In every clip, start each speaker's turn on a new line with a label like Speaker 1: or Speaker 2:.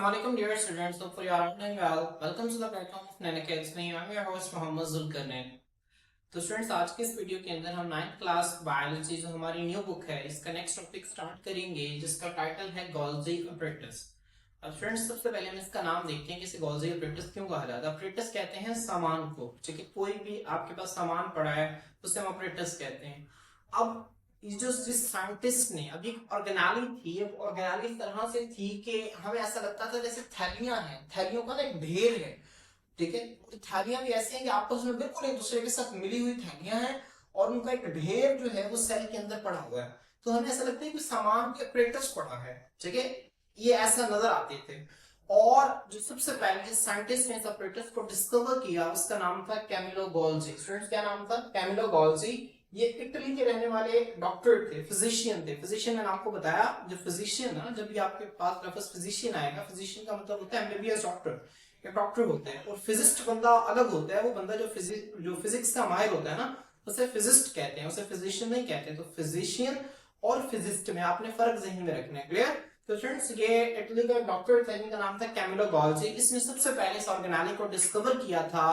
Speaker 1: Assalamualaikum dear students, hopefully you are all doing well. Welcome to the platform of Nana Academy. I'm your host Mohammad Zulqarnain. तो students आज के इस video के अंदर हम 9th क्लास बायोलॉजी जो हमारी न्यू बुक है इसका नेक्स्ट टॉपिक स्टार्ट करेंगे जिसका टाइटल है गोल्जी अपरेटस। अब स्टूडेंट्स सबसे पहले हम इसका नाम देखते हैं कि इसे गोल्जी अपरेटस क्यों कहा जाता है। अपरेटस कहते हैं सामान को, ठीक है, कोई भी आपके पास सामान पड़ा है उसे हम अपरेटस कहते हैं। अब जो जिस साइंटिस्ट ने अभी ऑर्गेनाली थी, ऑर्गेनाली इस तरह से थी कि हमें ऐसा लगता था जैसे थैलियां हैं, थैलियों का ना एक ढेर है, ठीक है। तो थैलियां भी ऐसी हैं कि आपस में बिल्कुल एक दूसरे के साथ मिली हुई थैलियां हैं और उनका एक ढेर जो है वो सेल के अंदर पड़ा हुआ है। तो हमें ऐसा लगता है कि सामान के अपरेटस पड़ा है, ठीक है, ये ऐसा नजर आते थे। और जो सबसे पहले जिस साइंटिस्ट ने इस अपरेटस को डिस्कवर किया उसका नाम था कैमिलो गोल्जी। स्टूडेंट्स क्या नाम था? Camillo Golgi. ये इटली के रहने वाले डॉक्टर थे, फिजिशियन थे। फिजिशियन मैंने आपको बताया, जो फिजिशियन है, जब भी आपके पास लफ्ज फिजिशियन आएगा, फिजिशियन का मतलब होता है एमबीबीएस डॉक्टर। एक डॉक्टर होते हैं और फिजिस्ट बंदा अलग होता है। वो बंदा जो फिजिक्स का माहिर होता है ना, उसे फिजिस्ट कहते हैं, उसे फिजिशियन नहीं कहते। तो फिजिशियन और फिजिस्ट में आपने फर्क जहन में रखना है, क्लियर। तो फ्रेंड्स ये इटली का डॉक्टर था जिनका नाम था कैमिलो गोल्जी। इसने सबसे पहले इस ऑर्गेनाली को डिस्कवर किया था।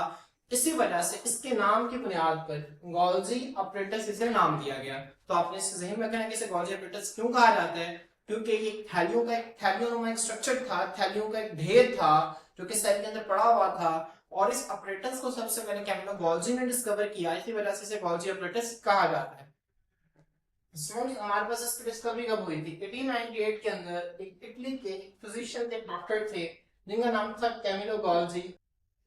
Speaker 1: इसी वजह से इसके नाम की बुनियाद पर गोल्जी अपरेटस इसे नाम दिया गया। तो आपने इसे ज़हन में रखना है कि इसे गोल्जी अपरेटस क्यों कहा जाता है, क्योंकि ये थैलियों एक स्ट्रक्चर था, थैलियों का एक ढेर था जो कि सेल के अंदर पड़ा हुआ था। और इस अपरेटस को सबसे पहले कैमिलो गोल्जी ने डिस्कवर किया, इसी वजह से इसे गोल्जी अपरेटस कहा जाता है। हमारे पास इसकी डिस्कवरी कब हुई थी? 1898 के अंदर एक इटली के फिजिशियन थे, डॉक्टर थे जिनका नाम था कैमिलो गोल्जी।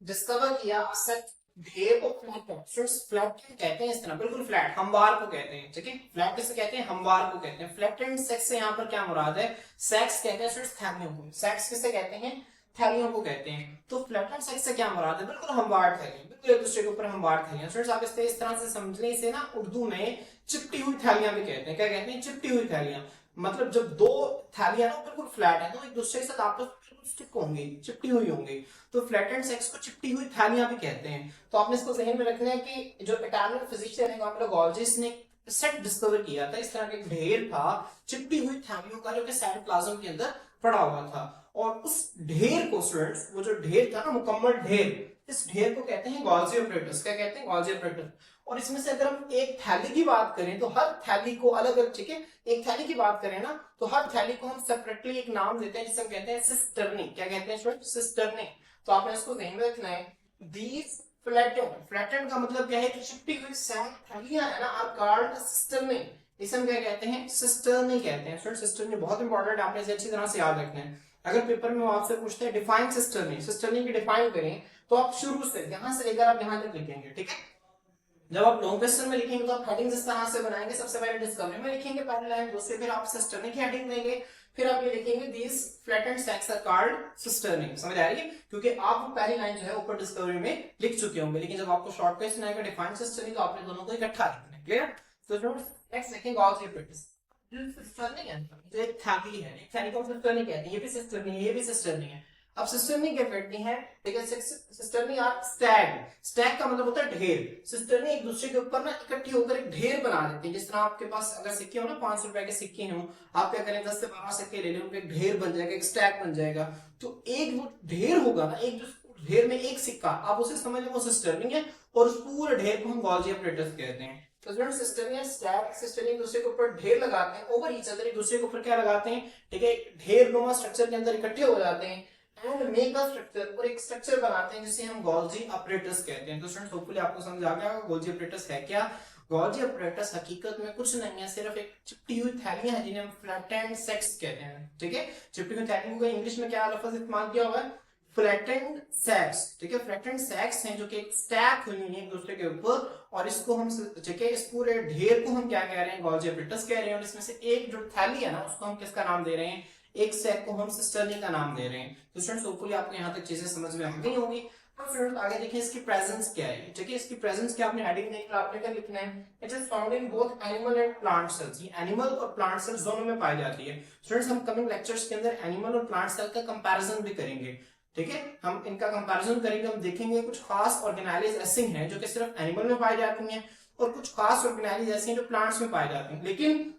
Speaker 1: डिस्कवर किया सेट ढेर को फ्लैट कहते हैं, इस तरह बिल्कुल फ्लैट, हमवार को कहते हैं, ठीक है। फ्लैट किसे कहते हैं? हमवार को कहते हैं। फ्लैट एंड सेक्स से यहाँ पर क्या मुराद है? सेक्स कहते हैं सिर्फ थैलियों को। सेक्स किसे कहते हैं? थैलियों को कहते हैं। तो फ्लैट एंड सेक्स से क्या मुराद है? बिल्कुल हमवार थैलियां, बिल्कुल एक दूसरे के ऊपर हमवार थैलियां। स्टूडेंट्स आप इस तरह से समझ लें, इसे ना उर्दू में चिपटी हुई थैलियां भी कहते हैं। क्या कहते हैं? चिपटी हुई थैलियां। मतलब जब दो थैलियां ना बिल्कुल फ्लैट है तो एक दूसरे के साथ आपस में स्टिक होंगी, चिपटी हुई होंगी। तो फ्लैट एंड सेक्स को चिपटी हुई थैलियां भी कहते हैं। तो आपने इसको जहन में रखना है कि जो इटालियन फिजिशियन है कैमिलो गोल्जी ने सेट डिस्कवर किया था, इस तरह का ढेर था चिपटी हुई थैलियों का जो कि साइटोप्लाज्म के अंदर पड़ा हुआ था। और उस ढेर को स्टूडेंट्स, वो जो ढेर था ना, मुकम्मल ढेर, इस ढेर को कहते हैं गोल्जी अपरेटस। क्या कहते हैं? Golgi apparatus. और इसमें से अगर हम एक थैली की बात करें तो हर थैली को अलग अलग, ठीक है, एक थैली की बात करें ना तो हर थैली को हम सेपरेटली एक नाम देते हैं जिसे हम कहते हैं सिस्टर्नी। क्या कहते हैं स्टूडेंट? सिस्टर्नी। तो आपने इसको ध्यान में रखना है। दीज फ्लैटेंड, फ्लैटेंड का मतलब क्या है कि चिपटी हुई थैलियां है ना, आर कॉल्ड सिस्टर्नी। इसे हम क्या कहते हैं? सिस्टर्नी कहते हैं। स्टूडेंट सिस्टर्नी बहुत इंपॉर्टेंट, आपने इसे अच्छी तरह से याद रखना है। अगर पेपर में वो आपसे पूछते हैं डिफाइन सिस्टर्नी, सिस्टर्नी की डिफाइन करें, तो आप शुरू से यहां से लेकर आप यहां तक लिखेंगे, ठीक है। जब आप लॉन्ग क्वेश्चन में लिखेंगे तो आप हेडिंग इस तरह से बनाएंगे। सबसे पहले डिस्कवरी में लिखेंगे पहले लाइन, दूसरे फिर आप सिस्टर्नी की हेडिंग देंगे, फिर आप ये लिखेंगे दीस फ्लैटेंड सैक्स आर कॉल्ड सिस्टर्नी। समझ आ रही है? क्योंकि आप वो पहली लाइन जो है ऊपर डिस्कवरी में लिख चुके होंगे, लेकिन जब आपको शॉर्ट क्वेश्चन आएगा डिफाइन सिस्टर्नी तो आपने दोनों को इकट्ठा लिखना है, क्लियर। तो नेक्स्ट लिखेंगे ऑल थ्री प्रैक्टिस। सिस्टर्नी है तो एक थैली है, एक थैली को सिस्टर्नी कहते हैं, ये भी सिस्टर्नी है, ये भी सिस्टर्नी है। अब सिस्टर्नी क्या करती है? ठीक है, सिस्टर्नी आर स्टैग। स्टैग का मतलब होता है ढेर। सिस्टर्नी एक दूसरे के ऊपर ना इकट्ठी होकर एक ढेर बना देती है। जिस तरह आपके पास अगर सिक्के हो ना, 500 रुपए के सिक्के हो, आप क्या करें, 10 से 12 सिक्के ले लें, उनका एक ढेर बन जाएगा, एक स्टैक बन जाएगा। तो एक वो ढेर होगा ना, एक जो ढेर में एक सिक्का, आप उसे समझ लें वो सिस्टर्नी है, और उस पूरे ढेर को हम गोल्जी अपरेटस कहते हैं। तो स्टूडेंट सिस्टर्नी स्टैक, सिस्टर्नी एक दूसरे के ऊपर ढेर लगाते हैं, ओवर ईच अदर, एक दूसरे के ऊपर क्या लगाते हैं, ठीक है, ढेर नुमा स्ट्रक्चर के अंदर इकट्ठे हो जाते हैं एंड मेक अ स्ट्रक्चर, और एक स्ट्रक्चर बनाते हैं जिसे हम गोल्जी अपरेटस कहते हैं। तो स्टूडेंट्स होपफुली आपको समझ आ गया गोल्जी अपरेटस है क्या। गोल्जी अपरेटस हकीकत में कुछ नहीं है, सिर्फ एक चिपटी हुई थैलियां हैं जिन्हें हम फ्लैटेंड सेक्स कहते हैं, ठीक है। चिपटी हुई थैलियों का इंग्लिश में क्या लफ्ज इस्तेमाल किया हुआ है? फ्लैटेंड सैक्स, ठीक है। फ्लैटेंड सैक्स हैं जो कि स्टैक हुई हैं एक दूसरे के ऊपर, और इसको हम, ठीक है, इस पूरे ढेर को हम क्या कह रहे हैं? गोल्जी अपरेटस कह रहे हैं। और इसमें से एक जो थैली है ना, उसको हम किसका नाम दे रहे हैं? एक सेक को हम सिस्टर्नी का नाम दे रहे हैं। तो स्टूडेंट्स होपफुली आपको यहाँ तक चीजें समझ में आ गई होंगी। तो स्टूडेंट्स आगे देखें इसकी प्रेजेंस क्या है, ठीक है। इसकी प्रेजेंस क्या, आपने हेडिंग देख लो, आपने क्या लिखना है? It is found in both animal and plant cells. ये एनिमल और प्लांट सेल्स दोनों में पाई जाती है। स्टूडेंट्स हम कमिंग लेक्चर्स के अंदर एनिमल और प्लांट सेल का कंपैरिजन भी करेंगे, ठीक है। हम इनका कंपैरिजन करेंगे, हम देखेंगे कुछ खास ऑर्गेनाइज ऐसे हैं जो कि सिर्फ एनिमल में पाई जाती हैं, और कुछ खास ऑर्गेनाइज ऐसी हैं जो प्लांट्स में पाई जाती हैं। लेकिन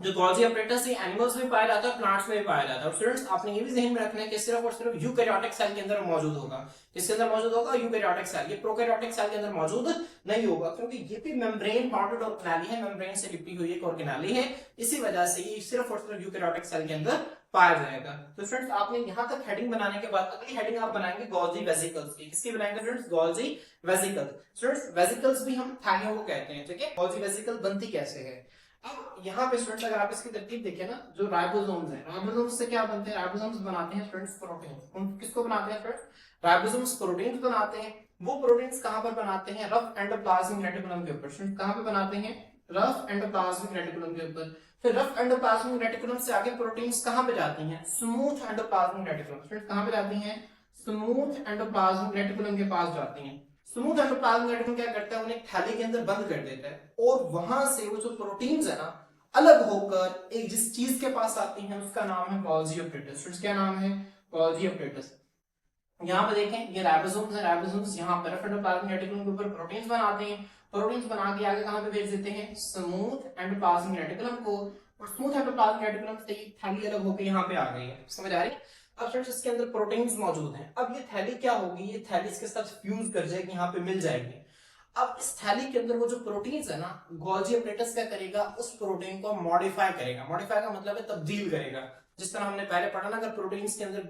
Speaker 1: जो गॉल्जी ऑपरेटर्स ये एनिमल्स में पाया जाता है, प्लांट्स में भी पाया जाता है। स्टूडेंट्स आपने ये भी ध्यान में रखना है कि सिर्फ और सिर्फ यूकैरियोटिक सेल के अंदर मौजूद होगा। किसके अंदर मौजूद होगा? Eukaryotic cell. ये प्रोकैरियोटिक सेल के अंदर मौजूद नहीं होगा, क्योंकि ये भी मेम्ब्रेन बाउंडेड ऑर्गेनेली है, मेम्ब्रेन से लिपटी हुई एक ऑर्गेनेली है। इसी वजह से ये सिर्फ और सिर्फ यूकैरियोटिक सेल के अंदर पाया जाएगा। तो फ्रेंड्स आपने यहाँ तक हेडिंग बनाने के बाद अगली हेडिंग आप बनाएंगे गॉल्जी वेसिकल्स की। किसकी बनाएंगे friends? Golgi vesicles. Friends vesicles भी हम थैलियों को कहते हैं, ठीक है। गॉल्जी वेसिकल बनती कैसे है? अब यहाँ पे स्टूडेंट्स अगर आप इसकी तरकीब देखें ना, जो राइबोसोम्स हैं, राइबोसोम्स से क्या बनते हैं? राइबोसोम्स बनाते हैं स्टूडेंट्स प्रोटीन। किसको बनाते हैं फ्रेंड्स? राइबोसोम्स प्रोटीन्स बनाते हैं। वो प्रोटीन्स कहां पर बनाते हैं? रफ एंडोप्लाज्मिक रेटिकुलम के ऊपर। स्टूडेंट्स कहां पे बनाते हैं? रफ एंडोप्लाज्मिक रेटिकुलम के ऊपर। फिर रफ एंडोप्लाज्मिक रेटिकुलम से आगे प्रोटीन्स कहां पे जाती हैं? Smooth endoplasmic reticulum. स्टूडेंट्स कहां पे जाती हैं? स्मूथ एंडोप्लाज्मिक रेटिकुलम के पास जाती हैं। स्मूथ एंडोप्लाज्मिक रेटिकुलम क्या करता है? उन्हें थैली के अंदर बंद कर देता है, और वहां से वो जो प्रोटीन्स है ना, अलग होकर एक जिस चीज के पास आती हैं उसका नाम है गॉल्जी ऑपरेटर्स। क्या नाम है? Golgi operators. यहाँ पे देखें, ये राइबोसोम्स है। राइबोसोम्स यहाँ पर एंडोप्लाज्मिक रेटिकुलम के ऊपर प्रोटीन्स बनाते हैं। प्रोटीन्स बना के आगे कहां पे भेज देते हैं? स्मूथ एंडोप्लाज्मिक रेटिकुलम को। और स्मूथ एंडोप्लाज्मिक रेटिकुलम से ये थैली अलग होकर यहाँ पे आ गई है। समझ आ रही है? अब फ्रेंड्स इसके अंदर प्रोटीन्स मौजूद हैं। अब ये थैली क्या होगी? ये थैली इसके साथ फ्यूज कर जाएगी, यहाँ पे मिल जाएगी। अब इस थैली के अंदर वो जो प्रोटीन्स है ना, गॉल्जी ऑपरेटर्स क्या करेगा? उस प्रोटीन को मॉडिफाई करेगा। मॉडिफाई का मतलब है तब्दील करेगा। जिस तरह हमने पहले पढ़ा ना, अगर प्रोटीन्स के अंदर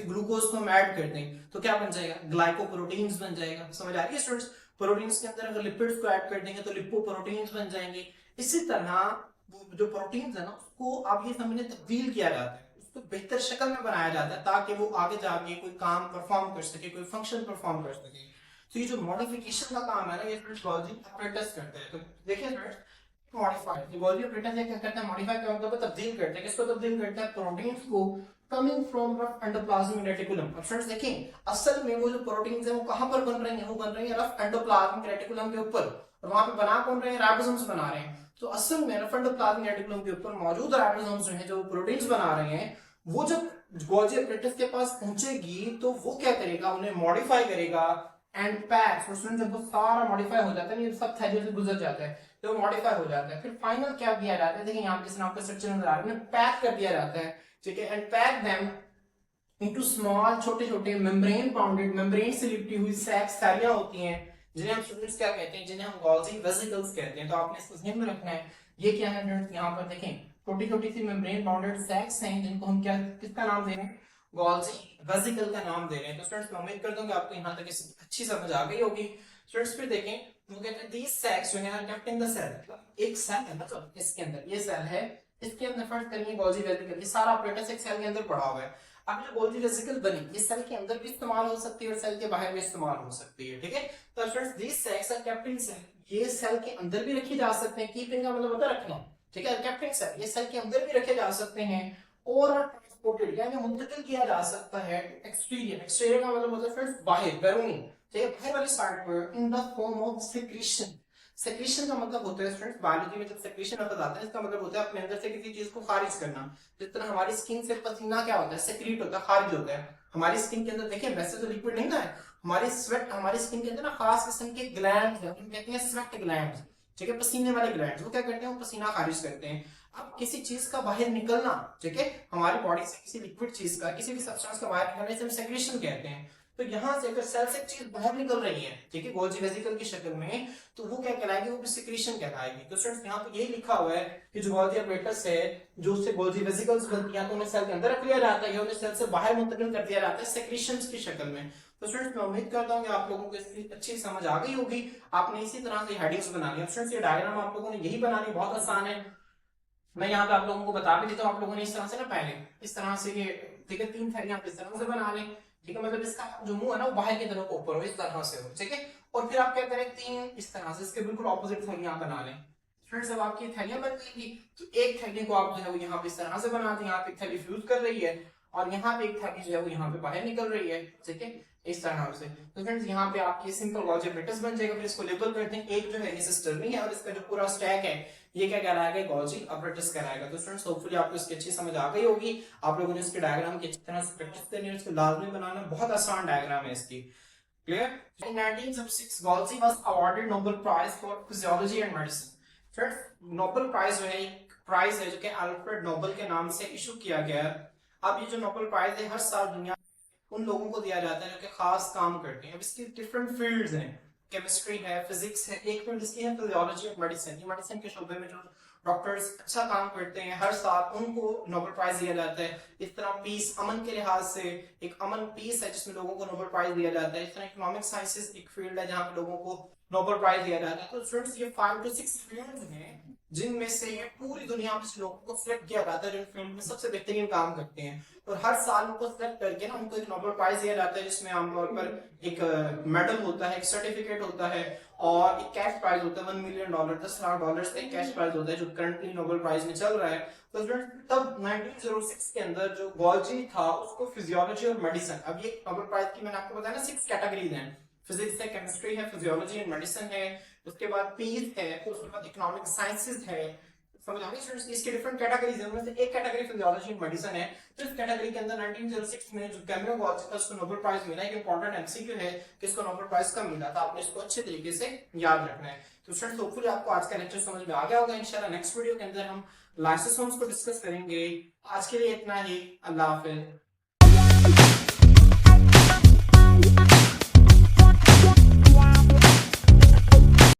Speaker 1: ग्लूकोज को हम ऐड कर दें तो क्या बन जाएगा? ग्लाइकोप्रोटीन्स बन जाएगा। समझ आ रही है स्टूडेंट्स? प्रोटीन्स के अंदर अगर लिपिड्स को ऐड कर देंगे तो लिपोप्रोटीन्स बन जाएंगे। इसी तरह वो जो प्रोटीन्स है ना, उसको आप ये समझने तब्दील किया जाता है, उसको बेहतर शक्ल में बनाया जाता है, ताकि वो आगे जाके कोई काम परफॉर्म कर सके, कोई फंक्शन परफॉर्म कर सके। तो ये जो मॉडिफिकेशन का काम है ना, ये गॉल्जी ऑपरेटर्स करते हैं। तो देखिए फ्रेंड्स, मॉडिफाई गॉल्जी ऑपरेटर्स क्या करता है? मॉडिफाई का मतलब तब्दील करते हैं। किसको तब्दील करता है? प्रोटीन्स को, coming from rough endoplasmic reticulum. और फ्रेंड्स देखें, असल में वो जो प्रोटीन्स है वो कहां पर बन रही हैं? वो बन रही है रफ एंडोप्लाज्मिक रेटिकुलम के ऊपर। और वहां पे बना कौन रहे हैं? राइबोसोम्स बना रहे हैं। तो असल में रफ एंडोप्लाज्मिक रेटिकुलम के ऊपर मौजूद राइबोसोम्स जो हैं, जो प्रोटीन्स बना रहे हैं, वो जब गॉल्जी ऑपरेटर्स के पास पहुंचेगी तो वो क्या करेगा? उन्हें मॉडिफाई करेगा एंड पैक्स। और जब वो सारा मॉडिफाई हो जाता है, ये सब थैलियों से गुजर जाता है, तो मॉडिफाई हो जाता है। फिर फाइनल क्या किया जाता है? देखिए यहाँ पे आपको स्ट्रक्चर नजर आ रहा है, पैक कर दिया जाता है, ठीक है। And pack them into small, छोटे छोटे मेम्ब्रेन बाउंडेड, मेम्ब्रेन से लिपटी हुई सैक्स, थैलियां होती हैं, जिन्हें हम स्टूडेंट्स क्या कहते हैं? जिन्हें हम गॉल्जी वेसिकल्स कहते हैं। तो आपने इसको ध्यान में रखना है। ये क्या है फ्रेंड्स? यहाँ पर देखें, छोटी छोटी सी मेम्ब्रेन बाउंडेड सैक्स हैं, जिनको हम क्या, किसका नाम दे रहे हैं? गॉल्जी वेसिकल का नाम दे रहे हैं। तो स्टूडेंट्स मैं उम्मीद करता हूं कि आपको यहाँ तक अच्छी समझ आ गई होगी। स्टूडेंट्स फिर देखें, वो कहते हैं दीस सैक्स जो है केप्ट इन द सेल। एक सेल है मतलब इसके अंदर, ये सेल है, इसके अंदर फर्स्ट करिए गॉल्जी वेसिकल, ये सारा ऑपरेटर्स एक सेल के अंदर पड़ा हुआ है। अब जो गॉल्जी वेसिकल बनी, ये सेल के अंदर भी इस्तेमाल हो सकती है और सेल के बाहर भी इस्तेमाल हो सकती है, ठीक है। तो friends these sacs are kept in cell, ये सेल के अंदर भी रखी जा सकते हैं। कीपिंग का मतलब होता है रखना, ठीक है। केप्ट इन सेल, ये सेल के अंदर भी रखे जा सकते हैं, और ट्रांसपोर्टेड यानी मुंतकिल किया जा सकता है एक्सटीरियर। एक्सटीरियर का मतलब होता है फ्रेंड्स बाहर, बैरूनी, ठीक है, बाहर वाली साइड पर, in the form of secretion. Secretion का मतलब होता है स्टूडेंट्स, बायोलॉजी में जब सेक्रीशन लफ्ज आता है, इसका मतलब होता है अपने अंदर से किसी चीज को खारिज करना। जिस तरह हमारी स्किन से पसीना क्या होता है? सेक्रीट होता है, खारिज होता है। हमारी स्किन के अंदर देखिए, वैसे तो लिक्विड नहीं ना है, हमारी स्वेट, हमारी स्किन के अंदर ना खास किस्म के ग्लैंड्स हैं, उनको कहते हैं स्वेट ग्लैंड्स, ठीक है, पसीने वाले ग्लैंड्स। वो क्या करते हैं? वो पसीना खारिज करते हैं। अब किसी चीज का बाहर निकलना, ठीक है, हमारी बॉडी से किसी लिक्विड चीज का, किसी भी सब्सटेंस का बाहर निकलने से हम सेक्रीशन कहते हैं। तो यहां से अगर सेल से चीज बाहर निकल रही है, ठीक है, गॉल्जी वेसिकल की शक्ल में, तो वो क्या कहलाएगी? वो भी सेक्रीशन कहलाएगी। तो स्टूडेंट्स यहाँ पे यही लिखा हुआ है कि जो गॉल्जी ऑपरेटर्स है, जो उससे गॉल्जी वेसिकल्स बनती हैं, तो उन्हें सेल के अंदर रख लिया जाता है या उन्हें सेल से बाहर मुंतकिल कर दिया जाता है सेक्रीशंस की शक्ल में। तो स्टूडेंट्स मैं उम्मीद करता हूँ कि आप लोगों को इसकी अच्छी समझ आ गई होगी। आपने इसी तरह से हेडिंग्स बनानी है। स्टूडेंट्स ये डायग्राम आप लोगों ने यही बनानी, बहुत आसान है। मैं यहाँ पे आप लोगों को बता भी देता हूँ। आप लोगों ने इस तरह से ना, पहले इस तरह से ये, ठीक है, 3 थैलियां आप इस तरह से बना लें, ठीक है, मतलब इसका जो मुंह है ना वो बाहर की तरफ ऊपर हो, इस तरह से हो, ठीक है। और फिर आप क्या करें? 3 इस तरह से इसके बिल्कुल ऑपोजिट थैलियां बना लें। फ्रेंड्स जब आपकी थैलियां बन जाएंगी तो एक थैली को आप जो है वो यहाँ पे इस तरह से बना दें। यहाँ पे एक थैली फ्यूज कर रही है और यहाँ पे एक थैली जो है वो यहाँ पे बाहर निकल रही है, ठीक है, इस तरह से। तो फ्रेंड्स यहाँ पे आपकी सिंपल गॉल्जी ऑपरेटर्स बन जाएगा। फिर इसको लेबल करते हैं। एक जो है ये सिस्टर्नी है और इसका जो पूरा स्टैक है ये क्या कहलाएगा? गॉल्जी ऑपरेटर्स कहलाएगा। तो फ्रेंड्स होपफुली आपको इसकी अच्छी समझ आ गई होगी। आप लोगों ने इसके डायग्राम की अच्छी तरह से प्रैक्टिस करनी है, इसको लाजमी बनाना, बहुत आसान डायग्राम है इसकी। Clear? In 1976 Golgi was awarded Nobel Prize for Physiology and Medicine. Friends Nobel prize जो है प्राइज है जो कि अल्फ्रेड नोबेल के नाम से इशू किया गया है। अब ये जो नोबेल प्राइज है हर साल दुनिया उन लोगों को दिया जाता है जो कि खास काम करते हैं। अब इसकी डिफरेंट फील्ड्स हैं, केमिस्ट्री है, फिजिक्स है, एक फील्ड इसकी है फिजियोलॉजी और मेडिसिन। ये मेडिसिन के शोबे में जो डॉक्टर्स अच्छा काम करते हैं हर साल उनको नोबेल प्राइज दिया जाता है। इस तरह पीस, अमन के लिहाज से एक अमन पीस है जिसमें लोगों को नोबेल प्राइज दिया जाता है। इस तरह इकोनॉमिक साइंसेस एक फील्ड है जहाँ पे लोगों को नोबेल प्राइज दिया जाता है। तो स्टूडेंट्स ये 5 to 6 फील्ड्स हैं जिनमें से ये पूरी दुनिया में लोगों को सिलेक्ट किया जाता है जिन फील्ड में सबसे बेहतरीन काम करते हैं, और हर साल उनको सिलेक्ट करके ना उनको एक नोबेल प्राइज दिया जाता है जिसमें आमतौर पर एक मेडल होता है, एक सर्टिफिकेट होता है और एक कैश प्राइज होता है $1 मिलियन, $10 लाख का एक कैश प्राइज होता है जो करंटली नोबेल प्राइज में चल रहा है। तो तब 1906 के अंदर जो गॉल्जी था उसको फिजियोलॉजी और मेडिसिन, अब ये नोबेल प्राइज की मैंने आपको बताया ना 6 कैटेगरीज हैं, फिजिक्स है, केमिस्ट्री है, फिजियोलॉजी एंड मेडिसिन है, उसके बाद पीस है, उसके बाद इकोनॉमिक साइंसेज है। समझ आ गई? इसके डिफरेंट कैटेगरीज हैं, उनमें से एक कैटेगरी फिजियोलॉजी एंड मेडिसिन है। तो इस कैटेगरी के अंदर 1906 में जो कैमिलो गॉल्जी था उसको नोबेल प्राइज मिला। एक इंपॉर्टेंट एमसीक्यू है कि इसको नोबेल प्राइज कब मिला था, आपने इसको अच्छे तरीके से याद रखना है। तो स्टूडेंट्स होपफुली आपको आज का लेक्चर समझ में आ गया होगा। इंशाल्लाह नेक्स्ट वीडियो के अंदर हम लाइसोसोम्स को डिस्कस करेंगे। आज के लिए इतना ही, अल्लाह हाफिज।